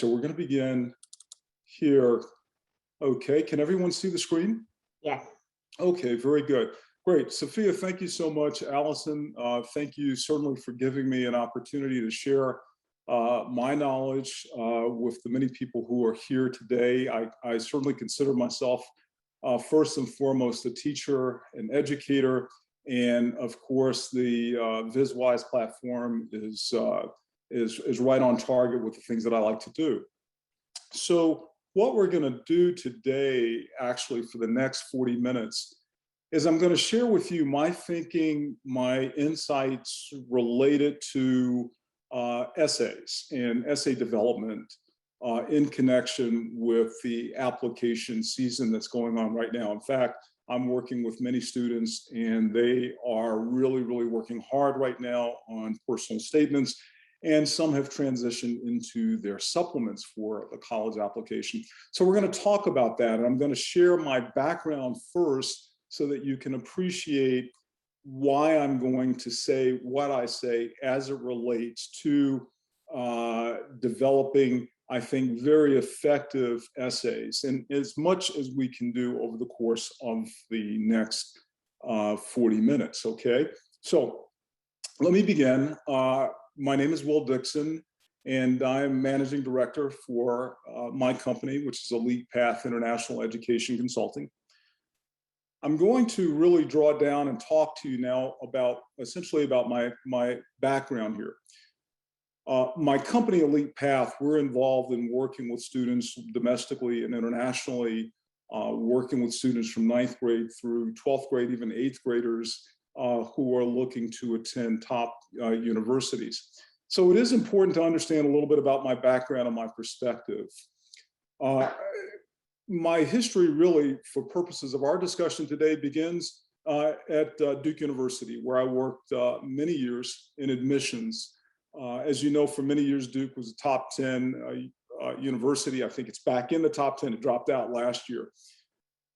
so we're going to begin here. Okay, can everyone see the screen? Yes. Okay, very good. Great. Sophia, thank you so much. Allison, thank you certainly for giving me an opportunity to share my knowledge with the many people who are here today. I certainly consider myself first and foremost a teacher, an educator, and of course the VizWise platform is right on target with the things that I like to do. So what we're going to do today, actually for the next 40 minutes, is I'm going to share with you my thinking, my insights related to essays and essay development in connection with the application season that's going on right now. In fact, I'm working with many students and they are really, really working hard right now on personal statements, and some have transitioned into their supplements for the college application. So we're going to talk about that, and I'm going to share my background first so that you can appreciate why I'm going to say what I say as it relates to developing, I think, very effective essays, and as much as we can do over the course of the next 40 minutes, okay? So let me begin. My name is Will Dixon, and I'm managing director for my company, which is Elite Path International Education Consulting. I'm going to really draw down and talk to you now about essentially about my background here. My company, Elite Path, we're involved in working with students domestically and internationally, working with students from 9th grade through 12th grade, even 8th graders who are looking to attend top universities. So it is important to understand a little bit about my background and my perspective. My history really, for purposes of our discussion today, begins at Duke University, where I worked many years in admissions. As you know, for many years, Duke was a top 10 university. I think it's back in the top 10. It dropped out last year.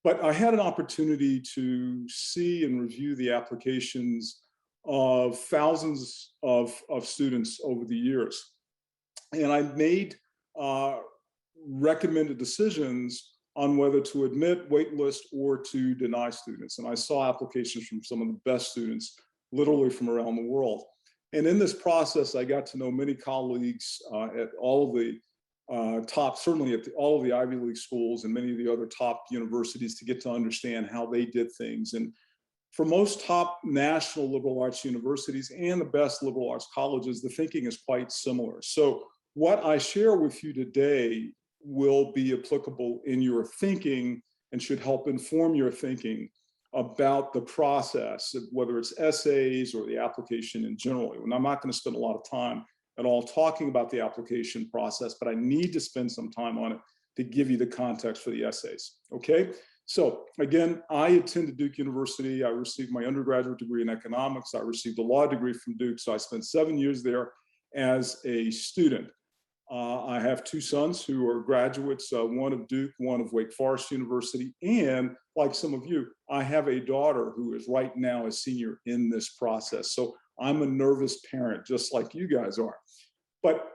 But I had an opportunity to see and review the applications of thousands of students over the years. And I made recommended decisions on whether to admit, waitlist, or to deny students. And I saw applications from some of the best students, literally from around the world. And in this process, I got to know many colleagues at all of the top, certainly at all of the Ivy League schools and many of the other top universities, to get to understand how they did things. And for most top national liberal arts universities and the best liberal arts colleges, the thinking is quite similar. So what I share with you today will be applicable in your thinking and should help inform your thinking about the process, whether it's essays or the application in general. And I'm not going to spend a lot of time at all talking about the application process, but I need to spend some time on it to give you the context for the essays, okay? So again, I attended Duke University. I received my undergraduate degree in economics. I received a law degree from Duke, so I spent 7 years there as a student. I have two sons who are graduates, one of Duke, one of Wake Forest University, and like some of you, I have a daughter who is right now a senior in this process. So I'm a nervous parent, just like you guys are. But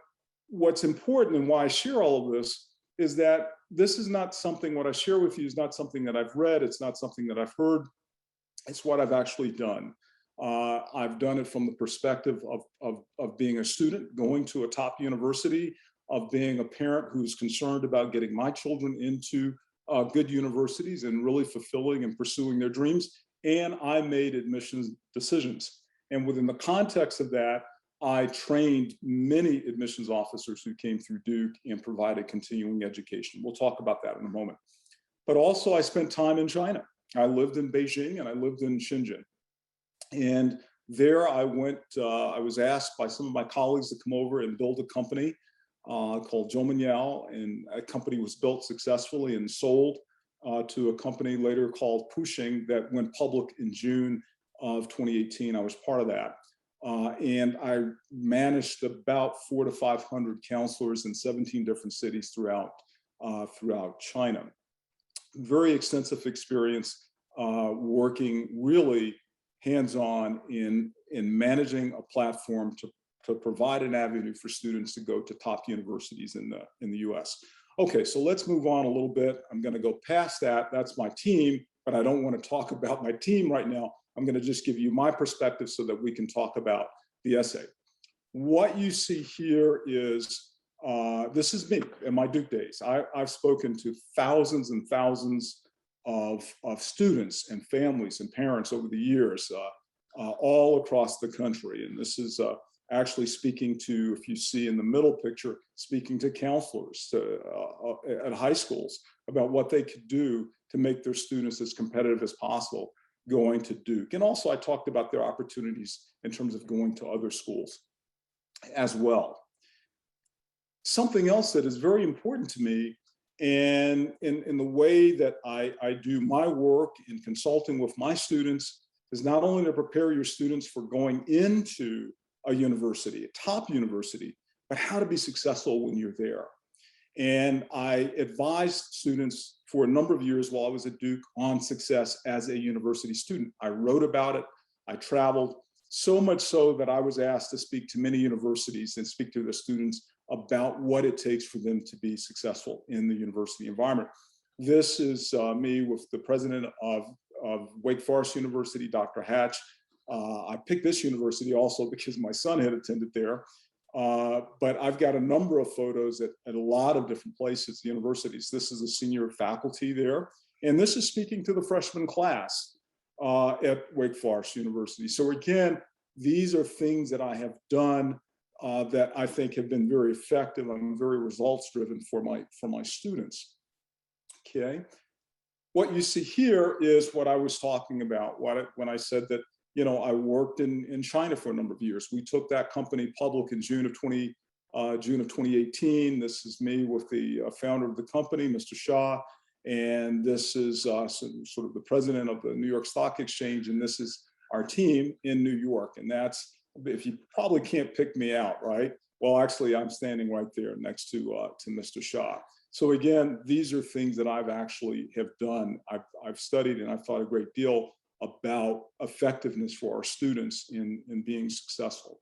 what's important and why I share all of this is that this is not something, what I share with you is not something that I've read, it's not something that I've heard, it's what I've actually done. I've done it from the perspective of being a student, going to a top university, of being a parent who's concerned about getting my children into good universities and really fulfilling and pursuing their dreams. And I made admissions decisions. And within the context of that, I trained many admissions officers who came through Duke and provided continuing education. We'll talk about that in a moment. But also I spent time in China. I lived in Beijing and I lived in Shenzhen. And there I went, I was asked by some of my colleagues to come over and build a company called Zhoumenyao, and a company was built successfully and sold to a company later called Pushing that went public in June of 2018. I was part of that. And I managed about 400 to 500 counselors in 17 different cities throughout China. Very extensive experience working really hands-on in managing a platform to to provide an avenue for students to go to top universities in the US. Okay, so let's move on a little bit. I'm going to go past that. That's my team, but I don't want to talk about my team right now. I'm going to just give you my perspective so that we can talk about the essay. What you see here is, this is me in my Duke days. I've spoken to thousands and thousands of students and families and parents over the years, all across the country. And this is actually speaking to, if you see in the middle picture, speaking to counselors at high schools about what they could do to make their students as competitive as possible going to Duke. And also I talked about their opportunities in terms of going to other schools as well. Something else that is very important to me, and in the way that I do my work in consulting with my students, is not only to prepare your students for going into a university, a top university, but how to be successful when you're there. And I advised students for a number of years while I was at Duke on success as a university student. I wrote about it, I traveled, so much so that I was asked to speak to many universities and speak to the students about what it takes for them to be successful in the university environment. This is me with the president of Wake Forest University, Dr. Hatch. I picked this university also because my son had attended there. But I've got a number of photos at a lot of different places, universities. This is a senior faculty there. And this is speaking to the freshman class at Wake Forest University. So again, these are things that I have done that I think have been very effective. I'm very results driven for my students. Okay. What you see here is what I was talking about when I said that, you know, I worked in China for a number of years. We took that company public in June of 2018. This is me with the founder of the company, Mr. Shah. And this is sort of the president of the New York Stock Exchange. And this is our team in New York. And that's, if you probably can't pick me out, right? Well, actually, I'm standing right there next to Mr. Shah. So again, these are things that I've actually have done. I've studied and I've thought a great deal about effectiveness for our students in being successful.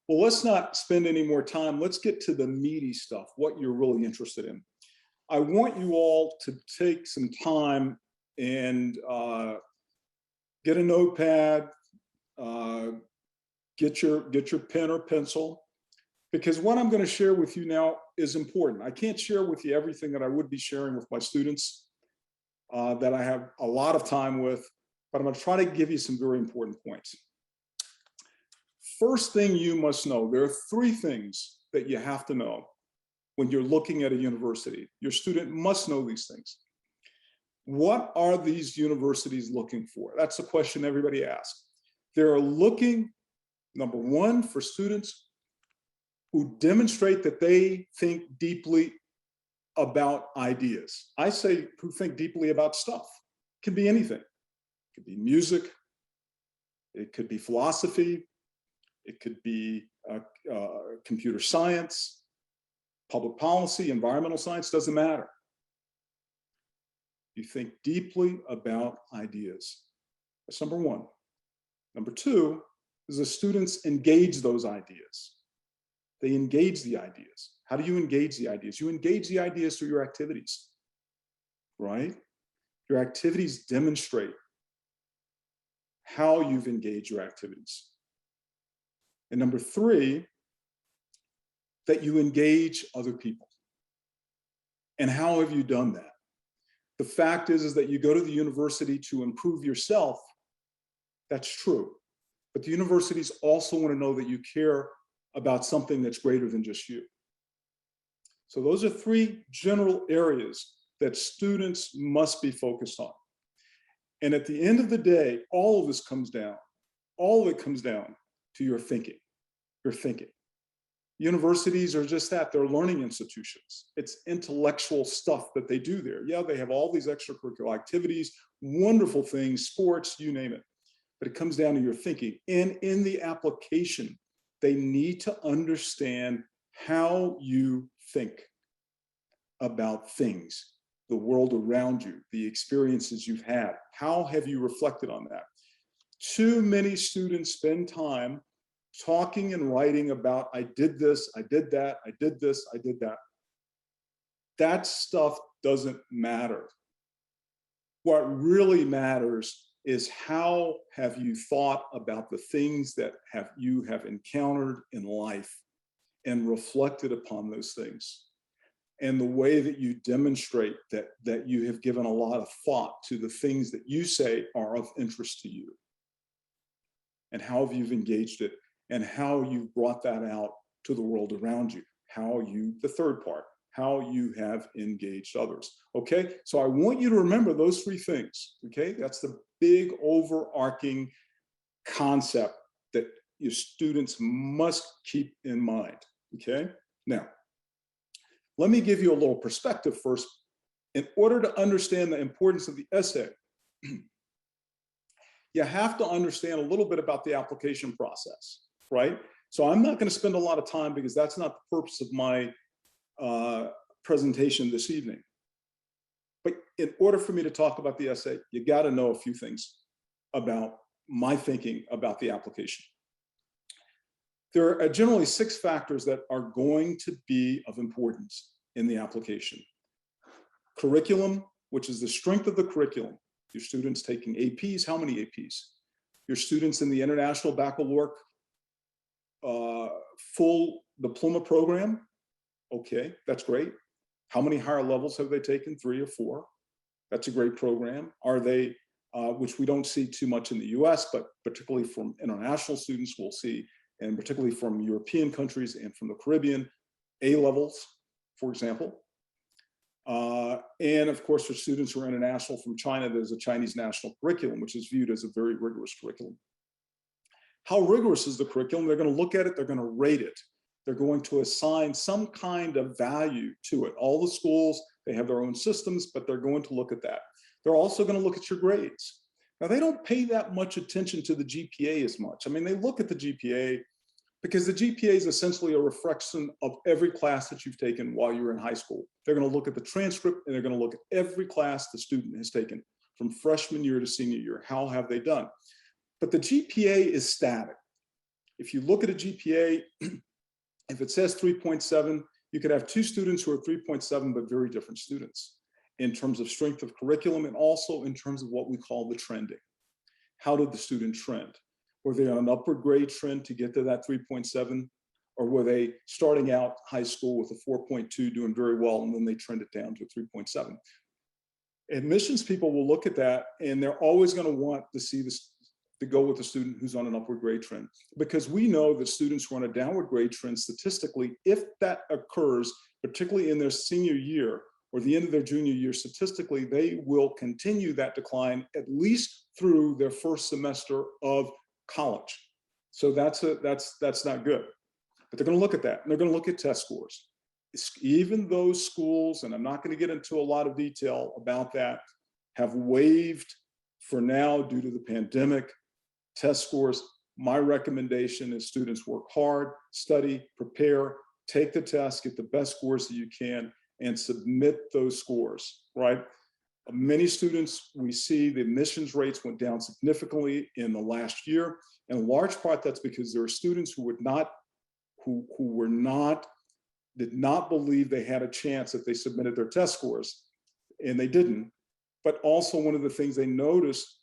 Well, let's not spend any more time. Let's get to the meaty stuff, what you're really interested in. I want you all to take some time and get a notepad, get your pen or pencil, because what I'm going to share with you now is important. I can't share with you everything that I would be sharing with my students that I have a lot of time with, but I'm going to try to give you some very important points. First thing you must know, there are three things that you have to know when you're looking at a university. Your student must know these things. What are these universities looking for? That's the question everybody asks. They're looking, number one, for students who demonstrate that they think deeply about ideas. I say who think deeply about stuff. It can be anything. It could be music. It could be philosophy. It could be computer science, public policy, environmental science, doesn't matter. You think deeply about ideas. That's number one. Number two is the students engage those ideas. They engage the ideas. How do you engage the ideas? You engage the ideas through your activities, right? Your activities demonstrate how you've engaged your activities. And number three, that you engage other people. And how have you done that? The fact is that you go to the university to improve yourself. That's true. But the universities also want to know that you care about something that's greater than just you. So those are three general areas that students must be focused on. And at the end of the day, all of this comes down, all of it comes down to your thinking, your thinking. Universities are just that, they're learning institutions. It's intellectual stuff that they do there. Yeah, they have all these extracurricular activities, wonderful things, sports, you name it. But it comes down to your thinking. And in the application, they need to understand how you think about things, the world around you, the experiences you've had. How have you reflected on that? Too many students spend time talking and writing about, I did this, I did that, I did this, I did that. That stuff doesn't matter. What really matters is how have you thought about the things that you have encountered in life and reflected upon those things, and the way that you demonstrate that you have given a lot of thought to the things that you say are of interest to you, and how have you engaged it, and how you've brought that out to the world around you, the third part, how you have engaged others. Okay, so I want you to remember those three things. Okay, that's the big overarching concept that your students must keep in mind. Okay, now let me give you a little perspective first. In order to understand the importance of the essay, you have to understand a little bit about the application process, right? So I'm not going to spend a lot of time because that's not the purpose of my presentation this evening. But in order for me to talk about the essay, you got to know a few things about my thinking about the application. There are generally 6 factors that are going to be of importance in the application. Curriculum, which is the strength of the curriculum. Your students taking APs, how many APs? Your students in the International Baccalaureate full diploma program, okay, that's great. How many higher levels have they taken? 3 or 4. That's a great program. Are they, which we don't see too much in the US, but particularly from international students, we'll see, and particularly from European countries and from the Caribbean, A levels, for example. And of course, for students who are international from China, there's a Chinese national curriculum, which is viewed as a very rigorous curriculum. How rigorous is the curriculum? They're going to look at it, they're going to rate it. They're going to assign some kind of value to it. All the schools, they have their own systems, but they're going to look at that. They're also going to look at your grades. Now, they don't pay that much attention to the GPA as much. I mean, they look at the GPA because the GPA is essentially a reflection of every class that you've taken while you were in high school. They're going to look at the transcript, and they're going to look at every class the student has taken from freshman year to senior year. How have they done? But the GPA is static. If you look at a GPA, if it says 3.7, you could have 2 students who are 3.7, but very different students in terms of strength of curriculum and also in terms of what we call the trending. How did the student trend? Were they on an upward grade trend to get to that 3.7? Or were they starting out high school with a 4.2 doing very well, and then they trended down to 3.7? Admissions people will look at that, and they're always going to want to see this, to go with a student who's on an upward grade trend, because we know that students who are on a downward grade trend statistically, if that occurs, particularly in their senior year or the end of their junior year, statistically, they will continue that decline at least through their first semester of college. So that's not good. But they're going to look at that, and they're going to look at test scores. Even those schools, and I'm not going to get into a lot of detail about that, have waived for now due to the pandemic test scores. My recommendation is students work hard, study, prepare, take the test, get the best scores that you can, and submit those scores, right? Many students, we see the admissions rates went down significantly in the last year. And in large part, that's because there are students who did not believe they had a chance if they submitted their test scores, and they didn't. But also one of the things they noticed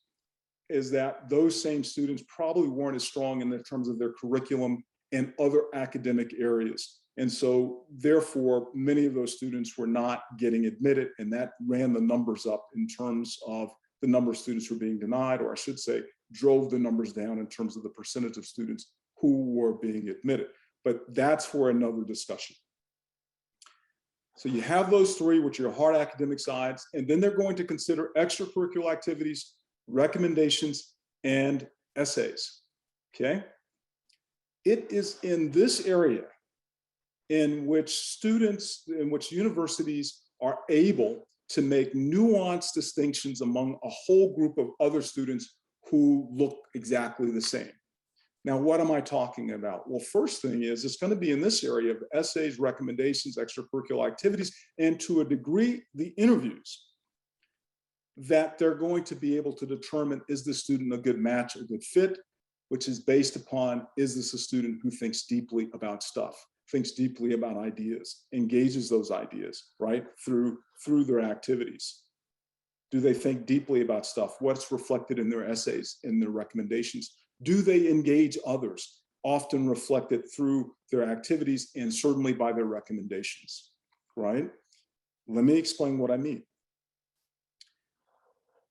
is that those same students probably weren't as strong in terms of their curriculum and other academic areas. And so therefore, many of those students were not getting admitted, and that ran the numbers up in terms of the number of students who were being denied, or I should say, drove the numbers down in terms of the percentage of students who were being admitted. But that's for another discussion. So you have those 3, which are your hard academic sides, and then they're going to consider extracurricular activities, recommendations, and essays, okay? It is in this area in which universities are able to make nuanced distinctions among a whole group of other students who look exactly the same. Now, what am I talking about? Well, first thing is it's going to be in this area of essays, recommendations, extracurricular activities, and to a degree, the interviews, that they're going to be able to determine, is the student a good match, a good fit? which is based upon, is this a student who thinks deeply about stuff, thinks deeply about ideas, engages those ideas, right, through their activities? Do they think deeply about stuff? What's reflected in their essays, in their recommendations? Do they engage others? Often reflected through their activities and certainly by their recommendations, right? Let me explain what I mean.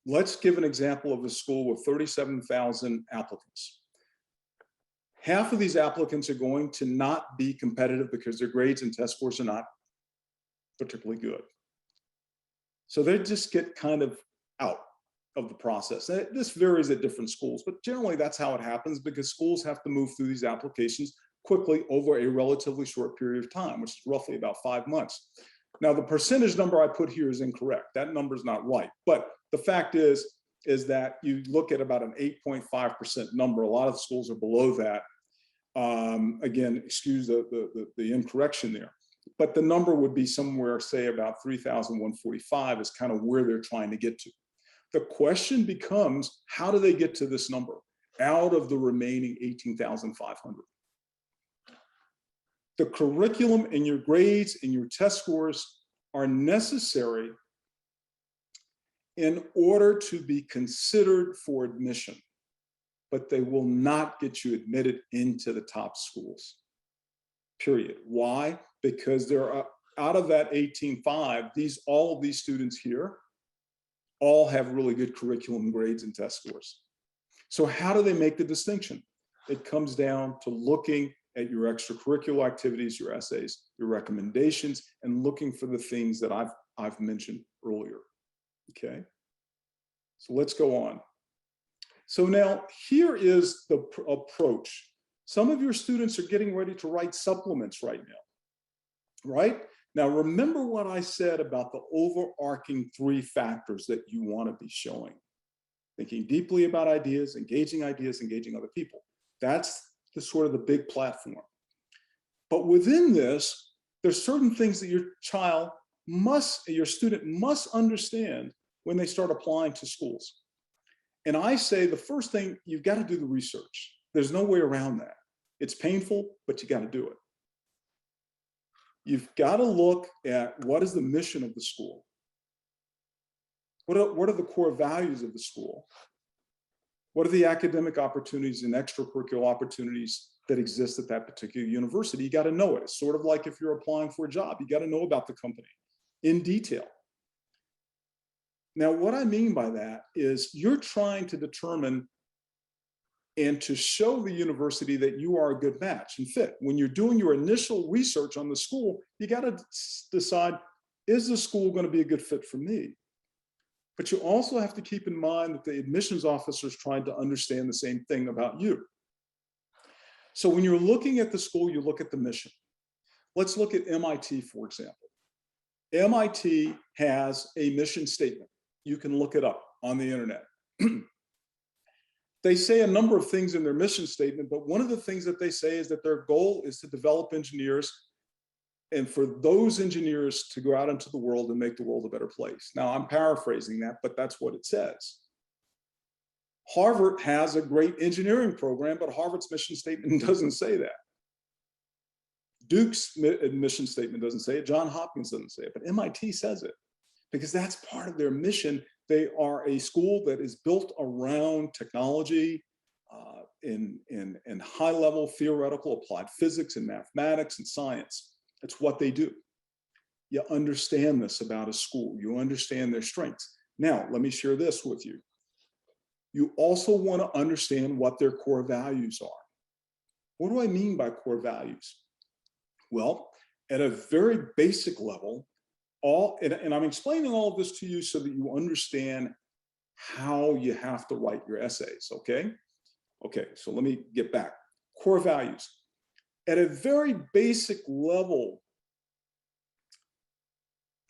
Let's give an example of a school with 37,000 applicants. Half of these applicants are going to not be competitive because their grades and test scores are not particularly good. So they just get kind of out of the process. This varies at different schools, but generally that's how it happens because schools have to move through these applications quickly over a relatively short period of time, which is roughly about 5 months. Now, the percentage number I put here is incorrect. That number is not right. But the fact is that you look at about an 8.5% number. A lot of schools are below that. Again, excuse the incorrection there. But the number would be somewhere, say, about 3,145 is kind of where they're trying to get to. The question becomes, how do they get to this number out of the remaining 18,500? The curriculum and your grades and your test scores are necessary in order to be considered for admission, but they will not get you admitted into the top schools, period. Why? Because there are, out of that 18,500, all of these students here all have really good curriculum grades and test scores. So how do they make the distinction? It comes down to looking at your extracurricular activities, your essays, your recommendations, and looking for the things that I've mentioned earlier, okay? So let's go on. So now here is the approach. Some of your students are getting ready to write supplements right now, right? Now remember what I said about the overarching 3 factors that you want to be showing. Thinking deeply about ideas, engaging other people. That's the sort of the big platform. But within this, there's certain things that your student must understand when they start applying to schools. And I say the first thing, you've got to do the research. There's no way around that. It's painful, but you got to do it. You've got to look at what is the mission of the school. What are the core values of the school? What are the academic opportunities and extracurricular opportunities that exist at that particular university? You got to know it. It's sort of like if you're applying for a job, you got to know about the company in detail. Now, what I mean by that is you're trying to determine and to show the university that you are a good match and fit. When you're doing your initial research on the school, you got to decide, is the school going to be a good fit for me? But you also have to keep in mind that the admissions officer is trying to understand the same thing about you. So when you're looking at the school, you look at the mission. Let's look at MIT, for example. MIT has a mission statement. You can look it up on the internet. They say a number of things in their mission statement, but one of the things that they say is that their goal is to develop engineers and for those engineers to go out into the world and make the world a better place. Now, I'm paraphrasing that, but that's what it says. Harvard has a great engineering program, but Harvard's mission statement doesn't say that. Duke's mission statement doesn't say it. Johns Hopkins doesn't say it, but MIT says it because that's part of their mission. They are a school that is built around technology in high-level theoretical applied physics and mathematics and science. It's what they do. You understand this about a school. You understand their strengths. Now, let me share this with you. You also want to understand what their core values are. What do I mean by core values? Well, at a very basic level, and I'm explaining all of this to you so that you understand how you have to write your essays, okay? Okay, so let me get back. Core values. At a very basic level,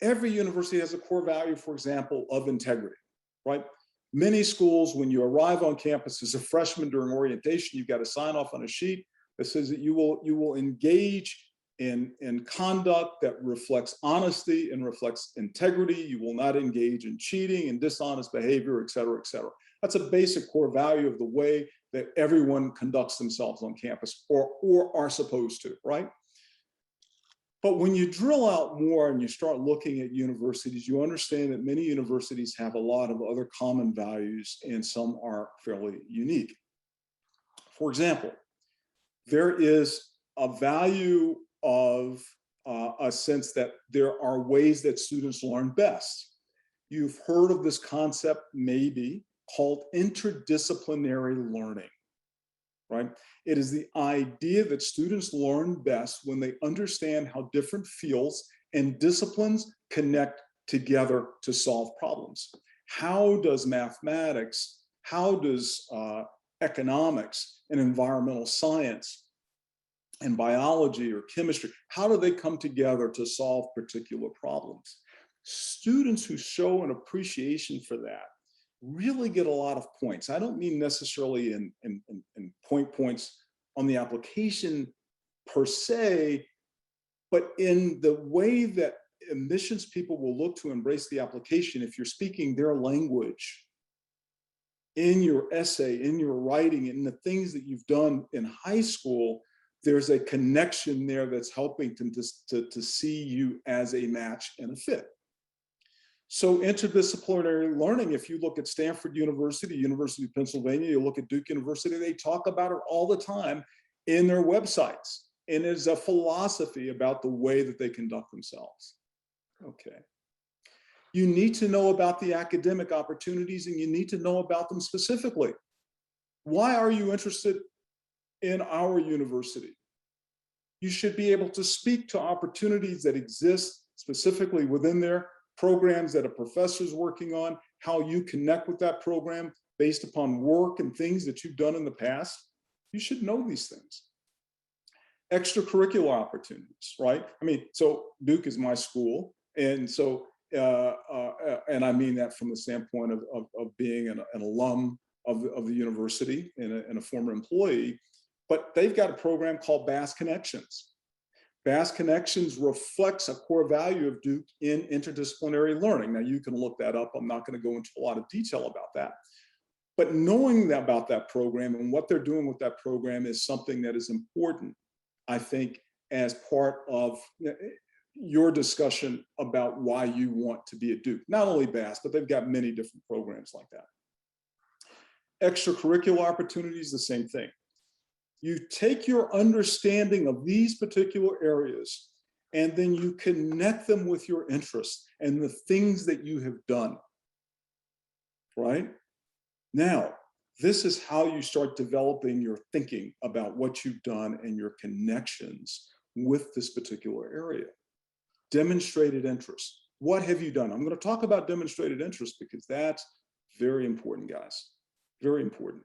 every university has a core value, for example, of integrity, right? Many schools, when you arrive on campus as a freshman during orientation, you've got to sign off on a sheet that says that you will engage in conduct that reflects honesty and reflects integrity. You will not engage in cheating and dishonest behavior, et cetera, et cetera. That's a basic core value of the way that everyone conducts themselves on campus or are supposed to, right? But when you drill out more and you start looking at universities, you understand that many universities have a lot of other common values and some are fairly unique. For example, there is a value of a sense that there are ways that students learn best. You've heard of this concept maybe called interdisciplinary learning, right? It is the idea that students learn best when they understand how different fields and disciplines connect together to solve problems. How does mathematics, how does economics and environmental science and biology or chemistry, how do they come together to solve particular problems? Students who show an appreciation for that really get a lot of points. I don't mean necessarily in points on the application per se, but in the way that admissions people will look to embrace the application. If you're speaking their language in your essay, in your writing, in the things that you've done in high school, there's a connection there that's helping them to see you as a match and a fit. So interdisciplinary learning, if you look at Stanford University, University of Pennsylvania, you look at Duke University, they talk about it all the time in their websites. And there's a philosophy about the way that they conduct themselves. Okay. You need to know about the academic opportunities and you need to know about them specifically. Why are you interested in our university? You should be able to speak to opportunities that exist specifically within there, programs that a professor is working on, how you connect with that program based upon work and things that you've done in the past. You should know these things. Extracurricular opportunities, right? I mean, so Duke is my school. And so, and I mean that from the standpoint of being an alum of the university and a former employee, but they've got a program called Bass Connections. Bass Connections reflects a core value of Duke in interdisciplinary learning. Now you can look that up. I'm not going to go into a lot of detail about that. But knowing about that program and what they're doing with that program is something that is important, I think, as part of your discussion about why you want to be at Duke. Not only Bass, but they've got many different programs like that. Extracurricular opportunities, the same thing. You take your understanding of these particular areas and then you connect them with your interests and the things that you have done, right? Now, this is how you start developing your thinking about what you've done and your connections with this particular area. Demonstrated interest. What have you done? I'm going to talk about demonstrated interest because that's very important, guys. Very important.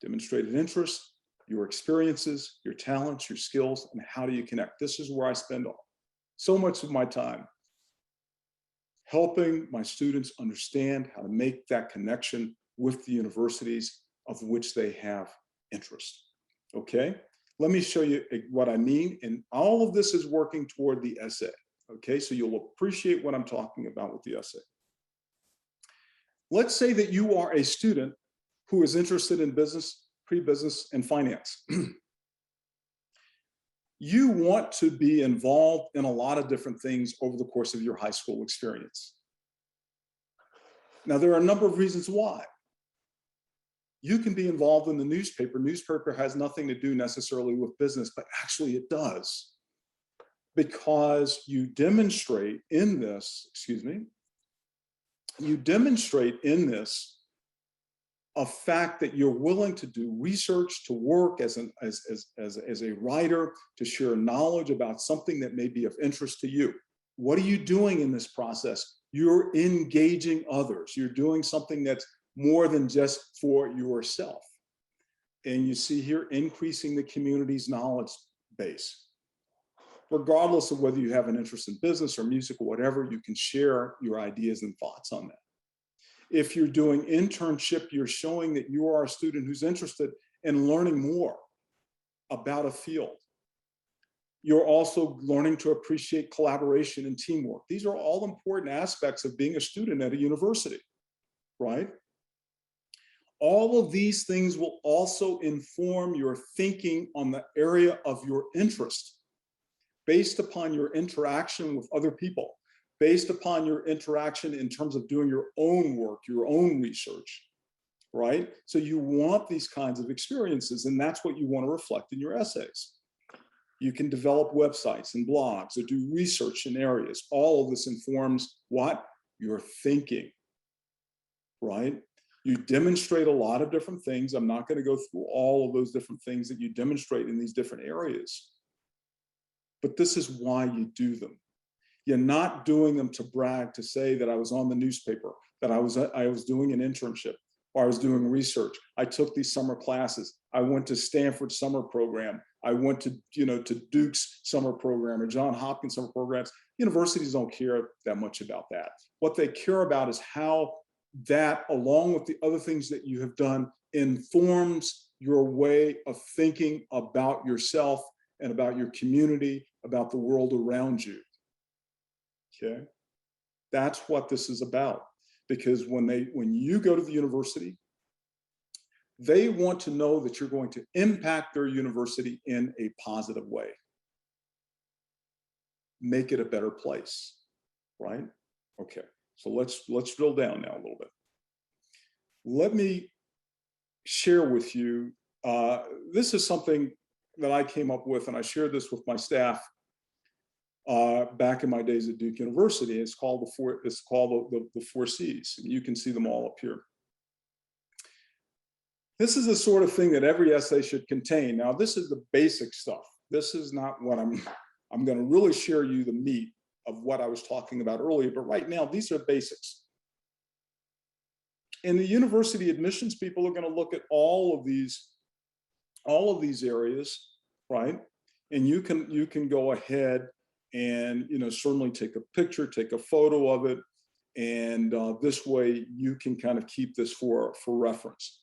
Demonstrated interest, your experiences, your talents, your skills, and how do you connect? This is where I spend so much of my time helping my students understand how to make that connection with the universities of which they have interest. Okay, let me show you what I mean. And all of this is working toward the essay. Okay, so you'll appreciate what I'm talking about with the essay. Let's say that you are a student who is interested in business, pre-business, and finance. You want to be involved in a lot of different things over the course of your high school experience. Now, there are a number of reasons why. You can be involved in the newspaper. Newspaper has nothing to do necessarily with business, but actually it does. Because you demonstrate in this, you demonstrate in this a fact that you're willing to do research, to work as a writer, to share knowledge about something that may be of interest to you. What are you doing in this process? You're engaging others. You're doing something that's more than just for yourself. And you see here, increasing the community's knowledge base. Regardless of whether you have an interest in business or music or whatever, you can share your ideas and thoughts on that. If you're doing internship, you're showing that you are a student who's interested in learning more about a field. You're also learning to appreciate collaboration and teamwork. These are all important aspects of being a student at a university, right? All of these things will also inform your thinking on the area of your interest, based upon your interaction with other people, based upon your interaction in terms of doing your own work, your own research, right? So you want these kinds of experiences, and that's what you want to reflect in your essays. You can develop websites and blogs or do research in areas. All of this informs what? Your thinking, right? You demonstrate a lot of different things. I'm not going to go through all of those different things that you demonstrate in these different areas, but this is why you do them. You're not doing them to brag, to say that I was on the newspaper, that I was doing an internship, or I was doing research. I took these summer classes. I went to Stanford summer program. I went to, to Duke's summer program or Johns Hopkins summer programs. Universities don't care that much about that. What they care about is how that, along with the other things that you have done, informs your way of thinking about yourself and about your community, about the world around you. Okay, that's what this is about. Because when you go to the university, they want to know that you're going to impact their university in a positive way. Make it a better place, right? Okay, so let's drill down now a little bit. Let me share with you, this is something that I came up with, and I shared this with my staff back in my days at Duke University. It's called the 4 C's. And you can see them all up here. This is the sort of thing that every essay should contain. Now, this is the basic stuff. This is not what I'm going to really share you the meat of what I was talking about earlier, but right now, these are basics. And the university admissions people are going to look at all of these areas, right? And you can go ahead and certainly take a picture, take a photo of it, and this way you can kind of keep this for reference.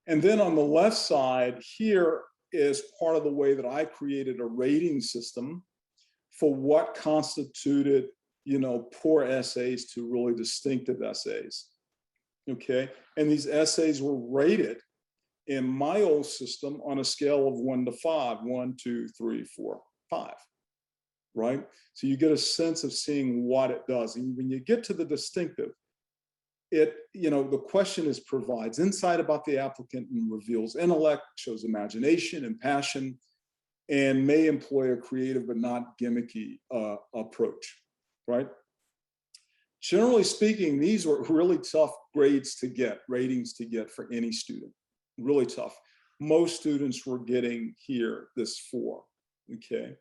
And then on the left side here is part of the way that I created a rating system for what constituted, poor essays to really distinctive essays. Okay, and these essays were rated in my old system on a scale of 1 to 5, 1, 2, 3, 4, 5. Right? So you get a sense of seeing what it does. And when you get to the distinctive, the question is provides insight about the applicant and reveals intellect, shows imagination and passion, and may employ a creative but not gimmicky approach, right? Generally speaking, these were really tough grades to get, ratings to get for any student, really tough. Most students were getting here this 4, okay?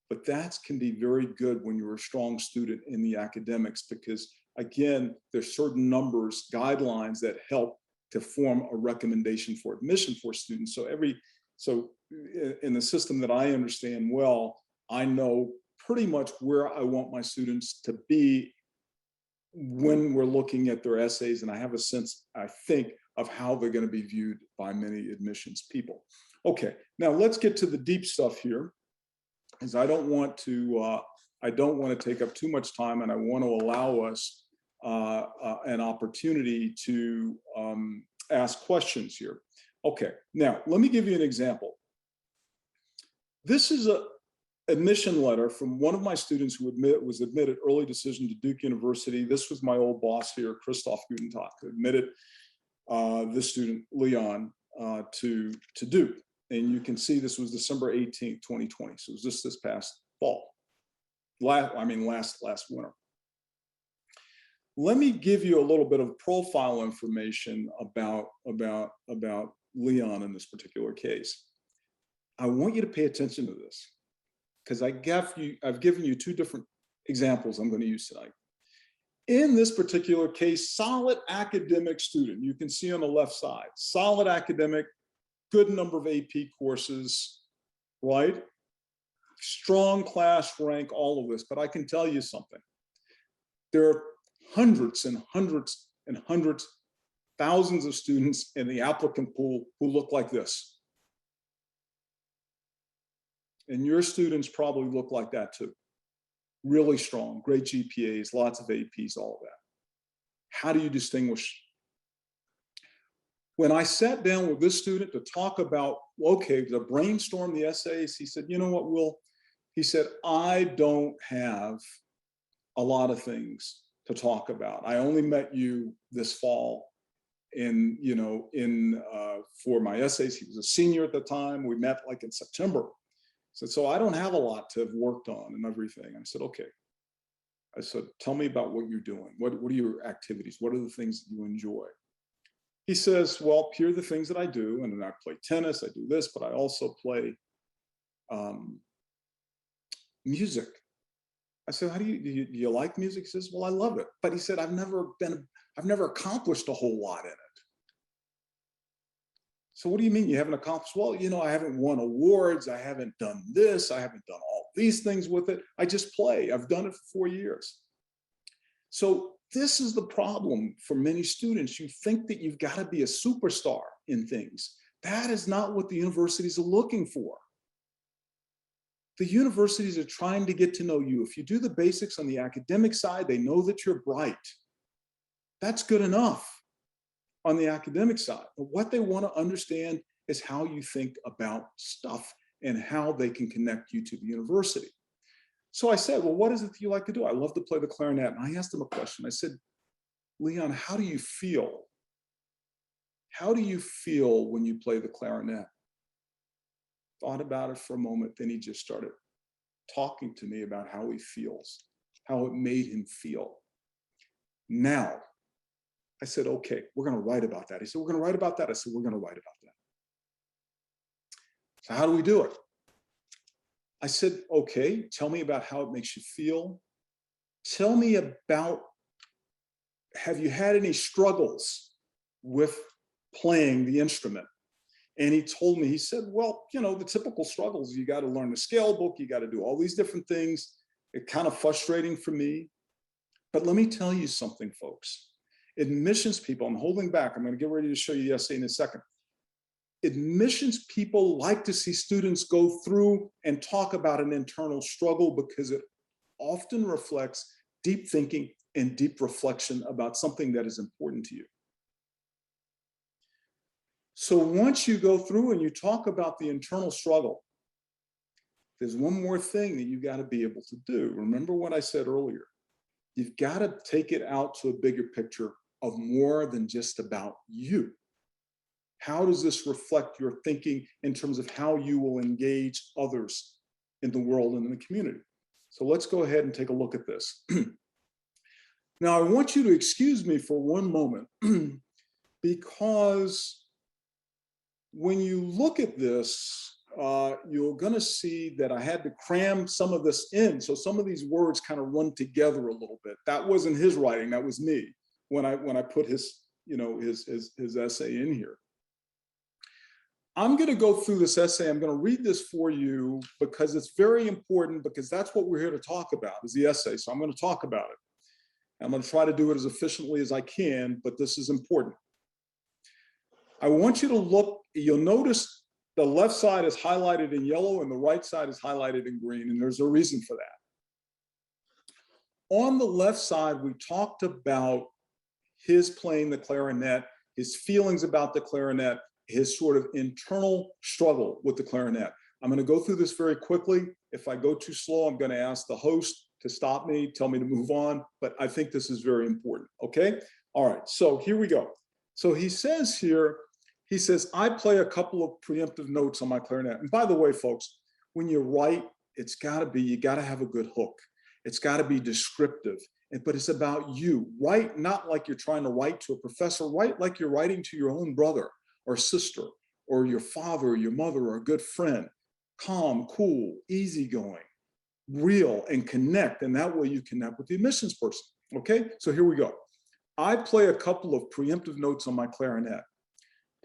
But that can be very good when you're a strong student in the academics, because again, there's certain numbers, guidelines that help to form a recommendation for admission for students. So in the system that I understand well, I know pretty much where I want my students to be when we're looking at their essays, and I have a sense, I think, of how they're going to be viewed by many admissions people. Okay, now let's get to the deep stuff here, because I don't want to take up too much time, and I want to allow us an opportunity to ask questions here. Okay, now let me give you an example. This is an admission letter from one of my students who was admitted early decision to Duke University. This was my old boss here, Christoph Gutentag, who admitted this student, Leon, to Duke. And you can see this was December 18th, 2020. So it was just this past fall, last winter. Let me give you a little bit of profile information about Leon in this particular case. I want you to pay attention to this, because I've given you 2 different examples I'm going to use tonight. In this particular case, solid academic student, you can see on the left side, solid academic, good number of AP courses, right? Strong class rank, all of this, but I can tell you something. There are hundreds and hundreds and hundreds, thousands of students in the applicant pool who look like this. And your students probably look like that too. Really strong, great GPAs, lots of APs, all of that. How do you distinguish? When I sat down with this student to talk about, okay, to brainstorm the essays, he said, you know what, Will? He said, I don't have a lot of things to talk about. I only met you this fall for my essays. He was a senior at the time. We met like in September. So I don't have a lot to have worked on and everything. I said, okay. I said, tell me about what you're doing. What are your activities? What are the things that you enjoy? He says, well, here are the things that I do. And then I play tennis, I do this, but I also play music. I said, do you like music? He says, well, I love it. But he said, I've never accomplished a whole lot in it. So what do you mean you haven't accomplished? Well, I haven't won awards. I haven't done this. I haven't done all these things with it. I just play. I've done it for 4 years. So this is the problem for many students. You think that you've got to be a superstar in things. That is not what the universities are looking for. The universities are trying to get to know you. If you do the basics on the academic side, they know that you're bright. That's good enough on the academic side. But what they want to understand is how you think about stuff and how they can connect you to the university. So I said, well, what is it that you like to do? I love to play the clarinet. And I asked him a question. I said, Leon, how do you feel? How do you feel when you play the clarinet? Thought about it for a moment. Then he just started talking to me about how he feels, how it made him feel. Now, I said, okay, we're going to write about that. He said, we're going to write about that. I said, we're going to write about that. So how do we do it? I said, okay, tell me about how it makes you feel. Tell me about, have you had any struggles with playing the instrument? And he told me, he said, well, the typical struggles, you got to learn the scale book, you got to do all these different things. It's kind of frustrating for me. But let me tell you something, folks. Admissions people, I'm holding back. I'm going to get ready to show you the essay in a second. Admissions people like to see students go through and talk about an internal struggle because it often reflects deep thinking and deep reflection about something that is important to you. So once you go through and you talk about the internal struggle, there's one more thing that you got to be able to do. Remember what I said earlier. You've got to take it out to a bigger picture of more than just about you. How does this reflect your thinking in terms of how you will engage others in the world and in the community? So let's go ahead and take a look at this. Now, I want you to excuse me for one moment because when you look at this, you're going to see that I had to cram some of this in. So some of these words kind of run together a little bit. That wasn't his writing, that was me when I put his essay in here. I'm going to go through this essay. I'm going to read this for you because it's very important, because that's what we're here to talk about, is the essay. So I'm going to talk about it. I'm going to try to do it as efficiently as I can, but this is important. I want you to look, you'll notice the left side is highlighted in yellow and the right side is highlighted in green, and there's a reason for that. On the left side, we talked about his playing the clarinet, his feelings about the clarinet, his sort of internal struggle with the clarinet. I'm going to go through this very quickly. If I go too slow, I'm going to ask the host to stop me, tell me to move on, but I think this is very important, okay? All right, so here we go. So he says here, he says, I play a couple of preemptive notes on my clarinet. And by the way, folks, when you write, it's got to be, you got to have a good hook. It's got to be descriptive, but it's about you. Write not like you're trying to write to a professor, write like you're writing to your own brother or sister or your father or your mother or a good friend. Calm, cool, easygoing, real, and connect. And that way you connect with the admissions person. Okay, so here we go. I play a couple of preemptive notes on my clarinet.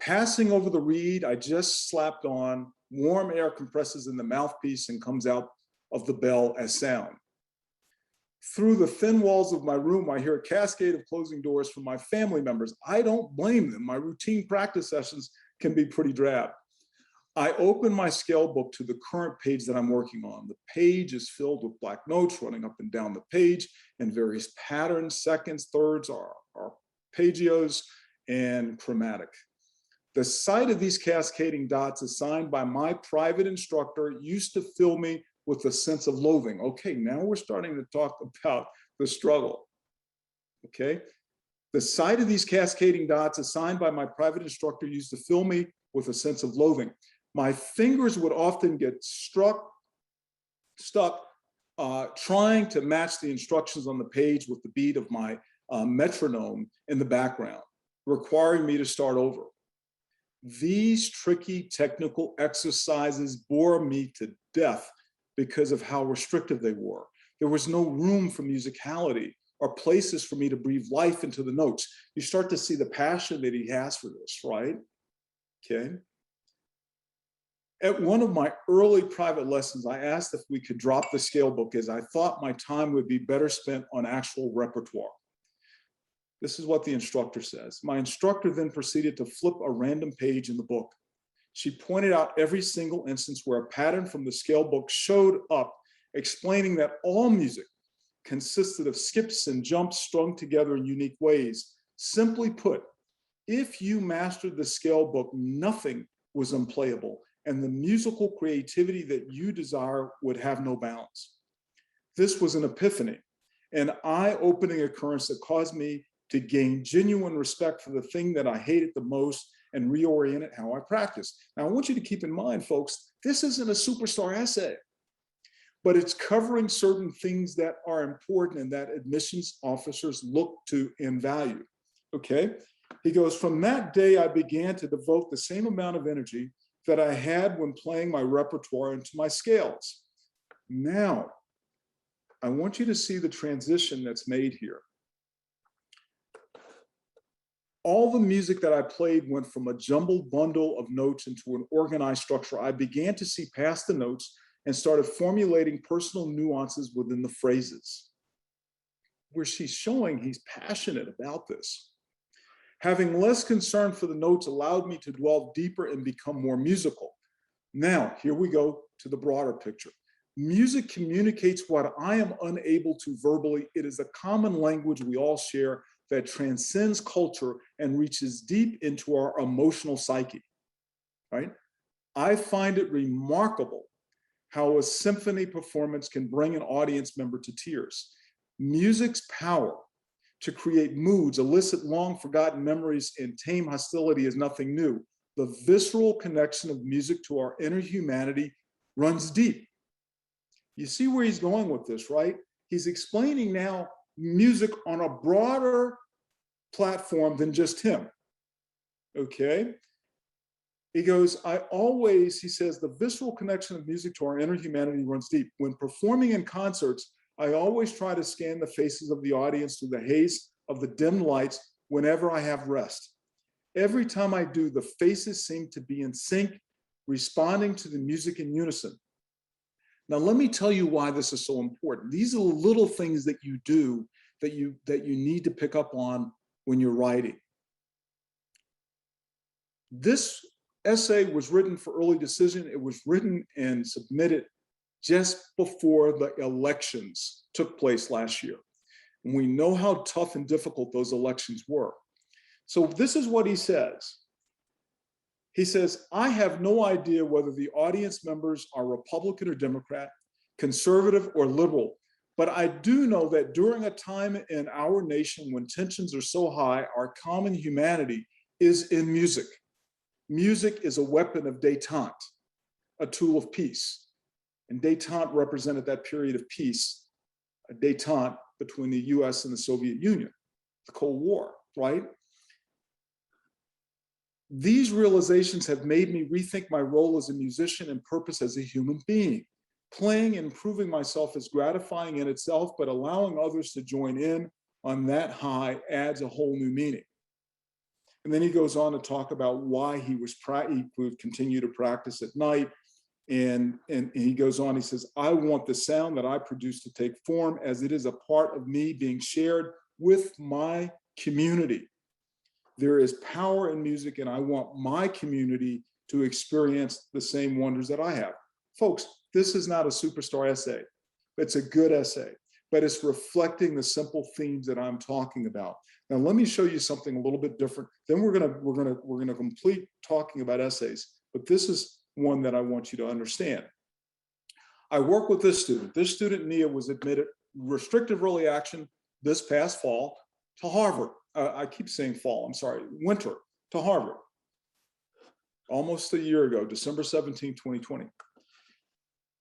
Passing over the reed I just slapped on, warm air compresses in the mouthpiece and comes out of the bell as sound. Through the thin walls of my room, I hear a cascade of closing doors from my family members. I don't blame them. My routine practice sessions can be pretty drab. I open my scale book to the current page that I'm working on. The page is filled with black notes running up and down the page and various patterns, seconds, thirds, arpeggios, and chromatic. The sight of these cascading dots assigned by my private instructor used to fill me with a sense of loathing. Okay, now we're starting to talk about the struggle. Okay, the sight of these cascading dots assigned by my private instructor used to fill me with a sense of loathing. My fingers would often get stuck trying to match the instructions on the page with the beat of my metronome in the background, requiring me to start over. These tricky technical exercises bore me to death because of how restrictive they were. There was no room for musicality or places for me to breathe life into the notes. You start to see the passion that he has for this, right? Okay. At one of my early private lessons, I asked if we could drop the scale book as I thought my time would be better spent on actual repertoire. This is what the instructor says. My instructor then proceeded to flip a random page in the book. She pointed out every single instance where a pattern from the scale book showed up, explaining that all music consisted of skips and jumps strung together in unique ways. Simply put, if you mastered the scale book, nothing was unplayable, and the musical creativity that you desire would have no bounds. This was an epiphany, an eye-opening occurrence that caused me to gain genuine respect for the thing that I hated the most and reorient it how I practice. Now, I want you to keep in mind, folks, this isn't a superstar essay, but it's covering certain things that are important and that admissions officers look to and value, okay? He goes, from that day, I began to devote the same amount of energy that I had when playing my repertoire into my scales. Now, I want you to see the transition that's made here. All the music that I played went from a jumbled bundle of notes into an organized structure. I began to see past the notes and started formulating personal nuances within the phrases, where she's showing he's passionate about this. Having less concern for the notes allowed me to delve deeper and become more musical. Now, here we go to the broader picture. Music communicates what I am unable to verbally. It is a common language we all share that transcends culture and reaches deep into our emotional psyche, right? I find it remarkable how a symphony performance can bring an audience member to tears. Music's power to create moods, elicit long forgotten memories, and tame hostility is nothing new. The visceral connection of music to our inner humanity runs deep. You see where he's going with this, right? He's explaining now music on a broader platform than just him, okay? He goes, he says, the visceral connection of music to our inner humanity runs deep. When performing in concerts, I always try to scan the faces of the audience through the haze of the dim lights whenever I have rest. Every time I do, the faces seem to be in sync, responding to the music in unison. Now, let me tell you why this is so important. These are the little things that you do that you need to pick up on when you're writing. This essay was written for early decision. It was written and submitted just before the elections took place last year. And we know how tough and difficult those elections were. So this is what he says. He says, I have no idea whether the audience members are Republican or Democrat, conservative or liberal, but I do know that during a time in our nation when tensions are so high, our common humanity is in music. Music is a weapon of détente, a tool of peace. And détente represented that period of peace, a détente between the US and the Soviet Union, the Cold War, right? These realizations have made me rethink my role as a musician and purpose as a human being. Playing and improving myself is gratifying in itself, but allowing others to join in on that high adds a whole new meaning. And then he goes on to talk about why he would continue to practice at night. And he goes on, he says, I want the sound that I produce to take form as it is a part of me being shared with my community. There is power in music, and I want my community to experience the same wonders that I have. Folks, this is not a superstar essay. It's a good essay. but it's reflecting the simple themes that I'm talking about. Now, let me show you something a little bit different. Then we're gonna complete talking about essays, but this is one that I want you to understand. I work with this student. This student, Nia, was admitted restrictive early action this past fall to Harvard. I keep saying fall, I'm sorry, winter to Harvard. Almost a year ago, December 17, 2020.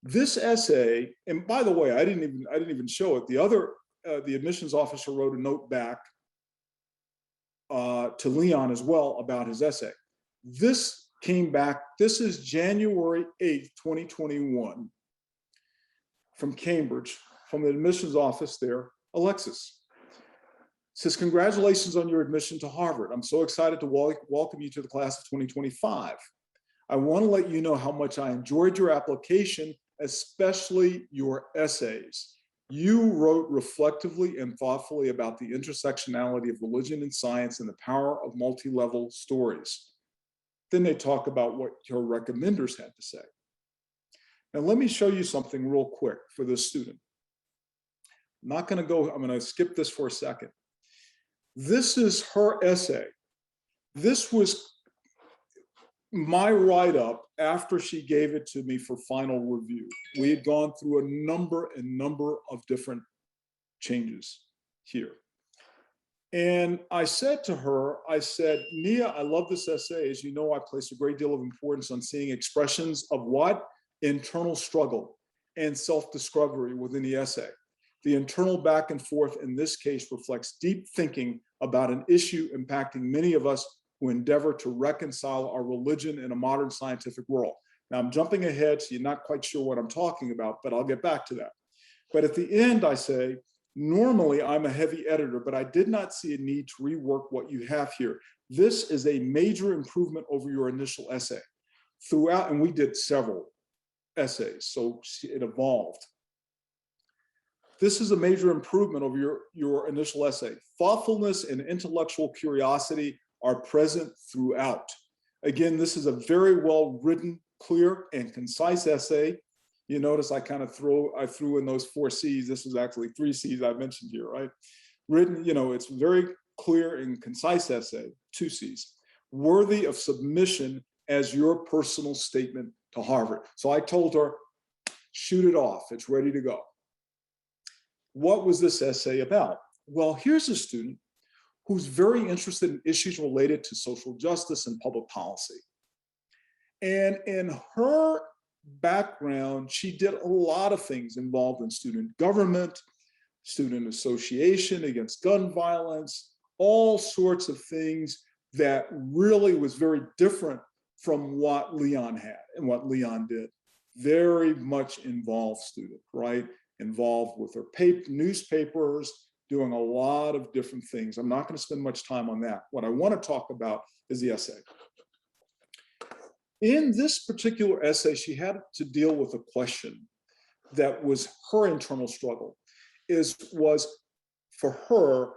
This essay, and by the way, I didn't even show it. The admissions officer wrote a note back to Leon as well about his essay. This came back, this is January 8th, 2021, from Cambridge, from the admissions office there, Alexis. Says, congratulations on your admission to Harvard. I'm so excited to welcome you to the class of 2025. I want to let you know how much I enjoyed your application, especially your essays. You wrote reflectively and thoughtfully about the intersectionality of religion and science and the power of multi-level stories. Then they talk about what your recommenders had to say. Now, let me show you something real quick for this student. I'm not going to go, I'm going to skip this for a second. This is her essay. This was my write-up after she gave it to me for final review. We had gone through a number of different changes here. And I said to her, I said, Nia, I love this essay. As you know, I place a great deal of importance on seeing expressions of what? Internal struggle and self-discovery within the essay. The internal back and forth in this case reflects deep thinking about an issue impacting many of us who endeavor to reconcile our religion in a modern scientific world. Now I'm jumping ahead, so you're not quite sure what I'm talking about, but I'll get back to that. But at the end, I say, normally I'm a heavy editor, but I did not see a need to rework what you have here. This is a major improvement over your initial essay. Throughout, and we did several essays, so it evolved. This is a major improvement over your initial essay. Thoughtfulness and intellectual curiosity are present throughout. Again, this is a very well written, clear, and concise essay. You notice I threw in those 4 C's. This is actually 3 C's I mentioned here, right? Written, it's very clear and concise essay, 2 C's. Worthy of submission as your personal statement to Harvard. So I told her, shoot it off, it's ready to go. What was this essay about? Well, here's a student who's very interested in issues related to social justice and public policy. And in her background, she did a lot of things involved in student government, student association against gun violence, all sorts of things that really was very different from what Leon had and what Leon did. Very much involved student, right? Involved with her newspapers, doing a lot of different things. I'm not going to spend much time on that. What I want to talk about is the essay. In this particular essay, she had to deal with a question that was her internal struggle. Was for her,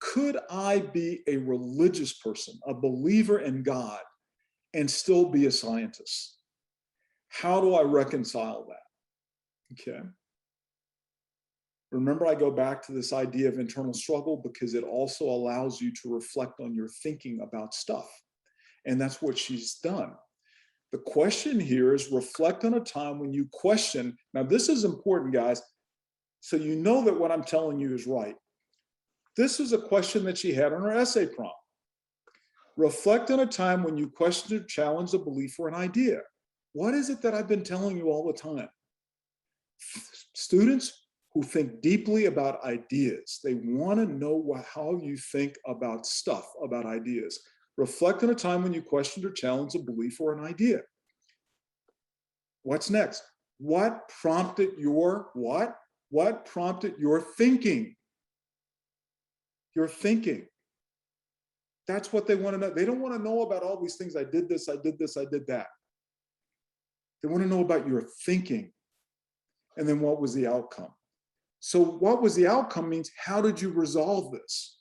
could I be a religious person, a believer in God, and still be a scientist? How do I reconcile that? Okay. Remember, I go back to this idea of internal struggle because it also allows you to reflect on your thinking about stuff. And that's what she's done. The question here is reflect on a time when you question. Now, this is important, guys, so you know that what I'm telling you is right. This is a question that she had on her essay prompt. Reflect on a time when you questioned or challenged a belief or an idea. What is it that I've been telling you all the time? Students who think deeply about ideas, they want to know how you think about stuff, about ideas. Reflect on a time when you questioned or challenged a belief or an idea. What's next? What prompted your what? What prompted your thinking? Your thinking. That's what they want to know. They don't want to know about all these things. I did this, I did this, I did that. They want to know about your thinking. And then what was the outcome? So what was the outcome means, how did you resolve this?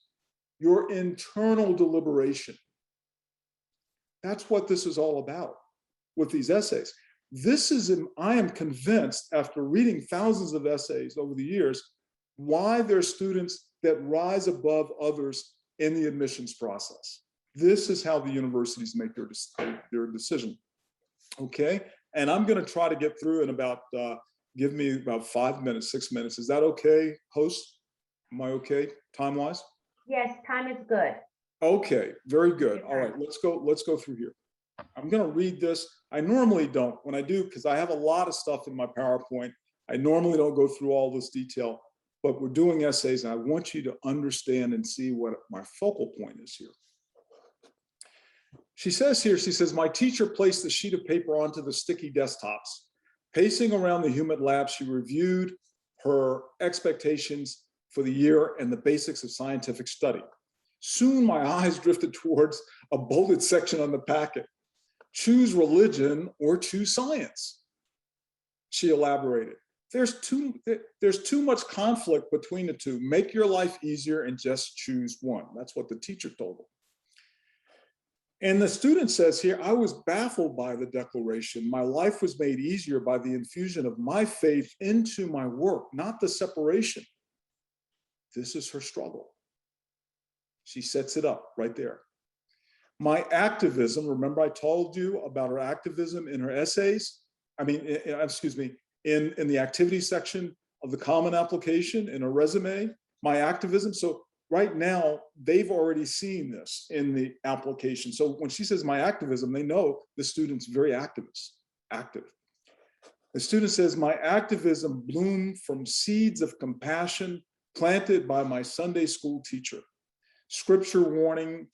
Your internal deliberation. That's what this is all about with these essays. I am convinced after reading thousands of essays over the years, why there are students that rise above others in the admissions process. This is how the universities make their decision. Okay, and I'm going to try to get through in about, give me about 5 minutes, 6 minutes. Is that okay, host? Am I okay, time-wise? Yes, time is good. Okay, very good. All right, let's go through here. I'm going to read this. I normally don't. When I do, because I have a lot of stuff in my PowerPoint, I normally don't go through all this detail, but we're doing essays, and I want you to understand and see what my focal point is here. She says here, she says, my teacher placed the sheet of paper onto the sticky desktops. Pacing around the humid lab, she reviewed her expectations for the year and the basics of scientific study. Soon my eyes drifted towards a bolded section on the packet. Choose religion or choose science, she elaborated. There's too much conflict between the two. Make your life easier and just choose one. That's what the teacher told her. And the student says here, I was baffled by the declaration. My life was made easier by the infusion of my faith into my work, not the separation. This is her struggle. She sets it up right there. My activism, remember I told you about her activism in her essays? I mean, excuse me, in the activity section of the Common Application in her resume, my activism. So right now, they've already seen this in the application. So when she says my activism, they know the student's very active. The student says, my activism bloomed from seeds of compassion planted by my Sunday school teacher. Scripture warning,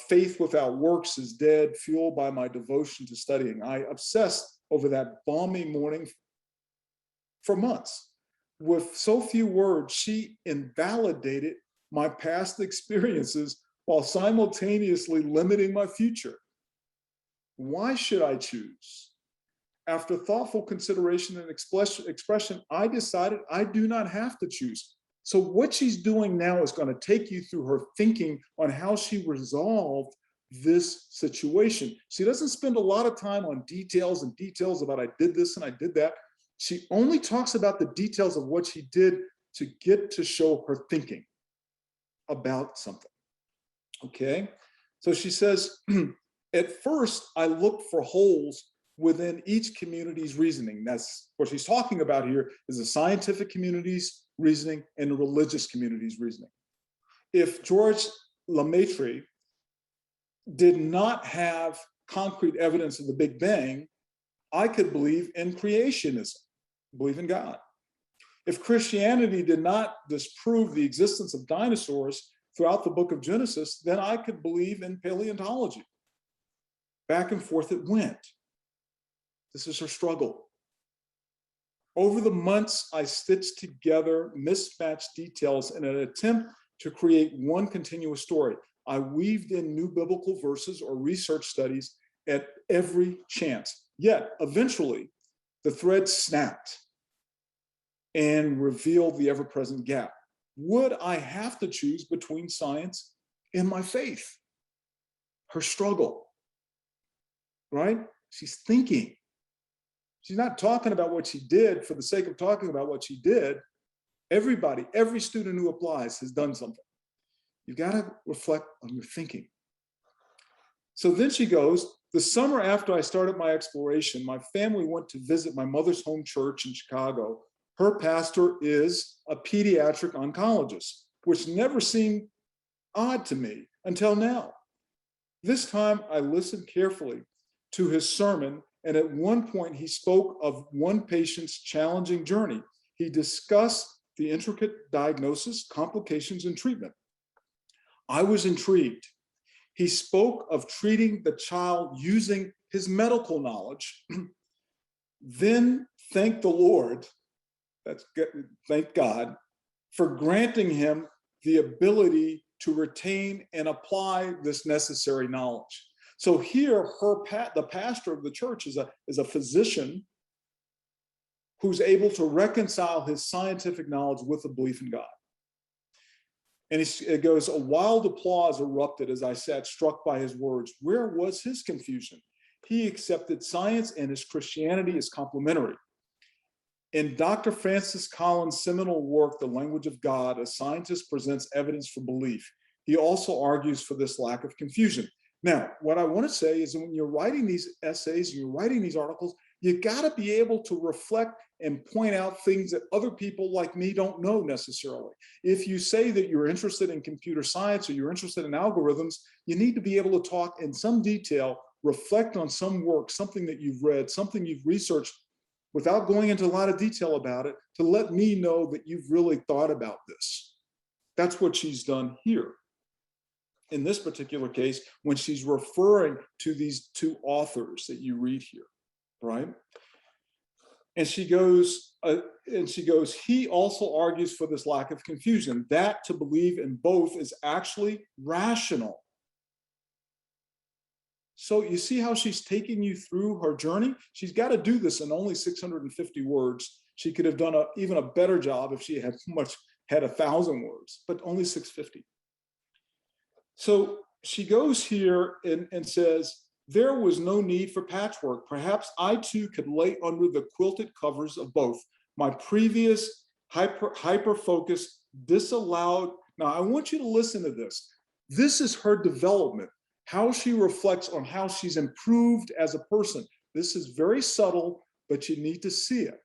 faith without works is dead, fueled by my devotion to studying. I obsessed over that balmy morning for months. With so few words, she invalidated my past experiences while simultaneously limiting my future. Why should I choose? After thoughtful consideration and expression, I decided I do not have to choose. So what she's doing now is going to take you through her thinking on how she resolved this situation. She doesn't spend a lot of time on details about I did this and I did that. She only talks about the details of what she did to get to show her thinking about something. Okay, so she says, at first I looked for holes within each community's reasoning. That's what she's talking about here, is the scientific community's reasoning and the religious community's reasoning. If George Lemaitre did not have concrete evidence of the Big Bang, I could believe in creationism, believe in God. If Christianity did not disprove the existence of dinosaurs throughout the book of Genesis, then I could believe in paleontology. Back and forth it went. This is her struggle. Over the months, I stitched together mismatched details in an attempt to create one continuous story. I weaved in new biblical verses or research studies at every chance. Yet, eventually, the thread snapped and revealed the ever-present gap. Would I have to choose between science and my faith? Her struggle, right? She's thinking. She's not talking about what she did for the sake of talking about what she did. Everybody, every student who applies has done something. You've got to reflect on your thinking. So then she goes, the summer after I started my exploration, my family went to visit my mother's home church in Chicago. Her pastor is a pediatric oncologist, which never seemed odd to me until now. This time I listened carefully to his sermon, and at one point he spoke of one patient's challenging journey. He discussed the intricate diagnosis, complications, and treatment. I was intrigued. He spoke of treating the child using his medical knowledge, then thank the Lord, thank God, for granting him the ability to retain and apply this necessary knowledge. So here, the pastor of the church is a physician who's able to reconcile his scientific knowledge with a belief in God. And it goes, a wild applause erupted as I sat struck by his words. Where was his confusion? He accepted science and his Christianity as complementary. In Dr. Francis Collins' seminal work, The Language of God, a scientist presents evidence for belief. He also argues for this lack of confusion. Now, what I want to say is that when you're writing these essays and you're writing these articles, you got to be able to reflect and point out things that other people like me don't know necessarily. If you say that you're interested in computer science or you're interested in algorithms, you need to be able to talk in some detail, reflect on some work, something that you've read, something you've researched, without going into a lot of detail about it, to let me know that you've really thought about this. That's what she's done here. In this particular case, when she's referring to these two authors that you read here, right? And she goes, he also argues for this lack of confusion, that to believe in both is actually rational. So you see how she's taking you through her journey? She's got to do this in only 650 words. She could have done even a better job if she had 1,000 words, but only 650. So she goes here and says, there was no need for patchwork. Perhaps I too could lay under the quilted covers of both. My previous hyper-focus disallowed. Now I want you to listen to this. This is her development, how she reflects on how she's improved as a person. This is very subtle, but you need to see it,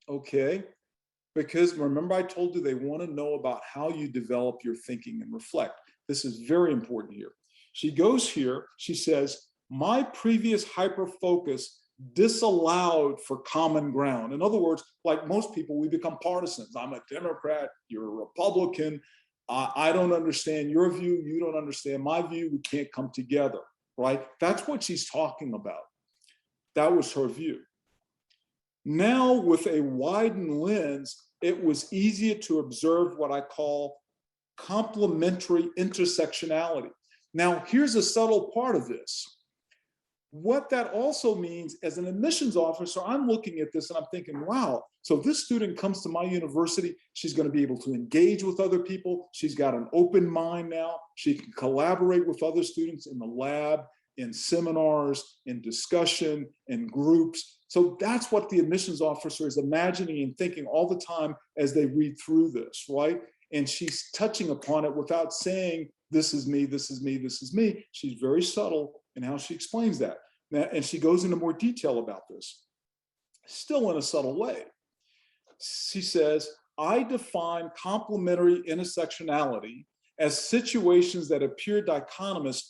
okay? Because remember I told you they want to know about how you develop your thinking and reflect. This is very important here. She goes here, she says, my previous hyper-focus disallowed for common ground. In other words, like most people, we become partisans. I'm a Democrat, you're a Republican. I don't understand your view, you don't understand my view, we can't come together, right? That's what she's talking about. That was her view. Now, with a widened lens, it was easier to observe what I call complementary intersectionality. Now, here's a subtle part of this. What that also means, as an admissions officer, I'm looking at this and I'm thinking, wow, so this student comes to my university, she's going to be able to engage with other people. She's got an open mind now. She can collaborate with other students in the lab, in seminars, in discussion, in groups. So that's what the admissions officer is imagining and thinking all the time as they read through this, right? And she's touching upon it without saying, this is me, this is me, this is me. She's very subtle in how she explains that. And she goes into more detail about this, still in a subtle way. She says, I define complementary intersectionality as situations that appear dichotomous,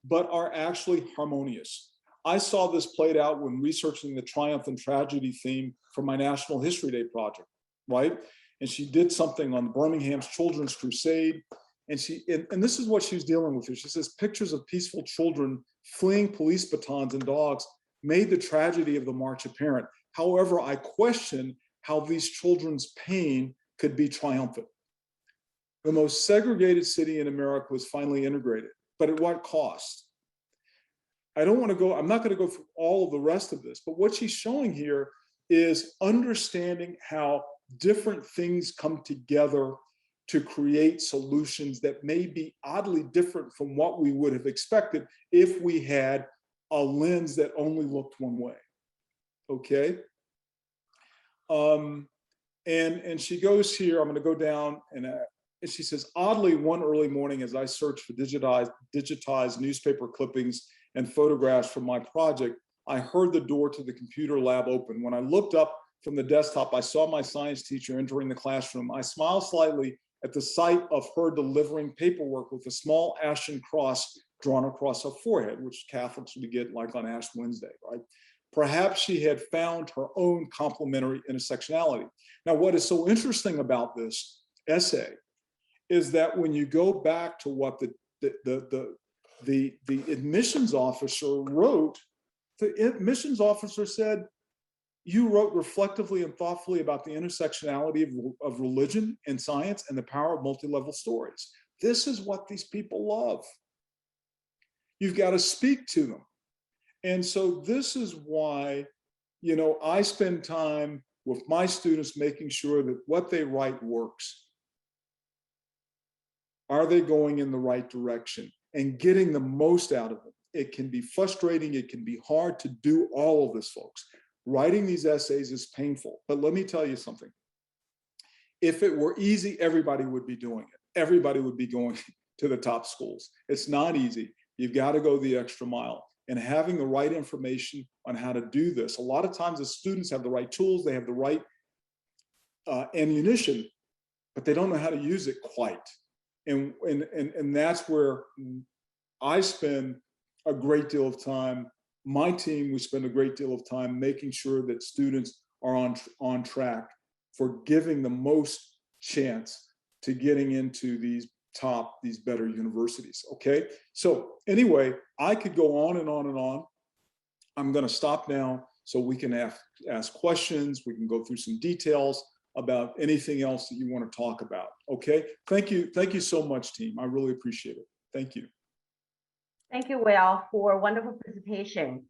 but are actually harmonious. I saw this played out when researching the triumph and tragedy theme for my National History Day project, right? And she did something on Birmingham's Children's Crusade. And this is what she was dealing with here. She says, pictures of peaceful children fleeing police batons and dogs made the tragedy of the march apparent. However, I question how these children's pain could be triumphant. The most segregated city in America was finally integrated, but at what cost? I'm not going to go through all of the rest of this, but what she's showing here is understanding how different things come together to create solutions that may be oddly different from what we would have expected if we had a lens that only looked one way, okay? And she goes here, I'm gonna go down, and she says, oddly, one early morning as I searched for digitized newspaper clippings and photographs from my project, I heard the door to the computer lab open. When I looked up from the desktop, I saw my science teacher entering the classroom. I smiled slightly at the sight of her delivering paperwork with a small ashen cross drawn across her forehead, which Catholics would get like on Ash Wednesday, right? Perhaps she had found her own complementary intersectionality. Now, what is so interesting about this essay is that when you go back to what the admissions officer wrote, the admissions officer said, you wrote reflectively and thoughtfully about the intersectionality of religion and science and the power of multi-level stories. This is what these people love. You've got to speak to them. And so this is why, I spend time with my students making sure that what they write works. Are they going in the right direction and getting the most out of it? It can be frustrating. It can be hard to do all of this, folks. Writing these essays is painful, but let me tell you something. If it were easy, everybody would be doing it. Everybody would be going to the top schools. It's not easy. You've got to go the extra mile. And having the right information on how to do this. A lot of times the students have the right tools, they have the right ammunition, but they don't know how to use it quite. And that's where I spend a great deal of time. My team, we spend a great deal of time making sure that students are on track for giving the most chance to getting into these better universities, okay? So anyway, I could go on and on and on. I'm gonna stop now so we can ask questions, we can go through some details about anything else that you wanna talk about, okay? Thank you so much, team. I really appreciate it. Thank you. Thank you, Will, for a wonderful presentation.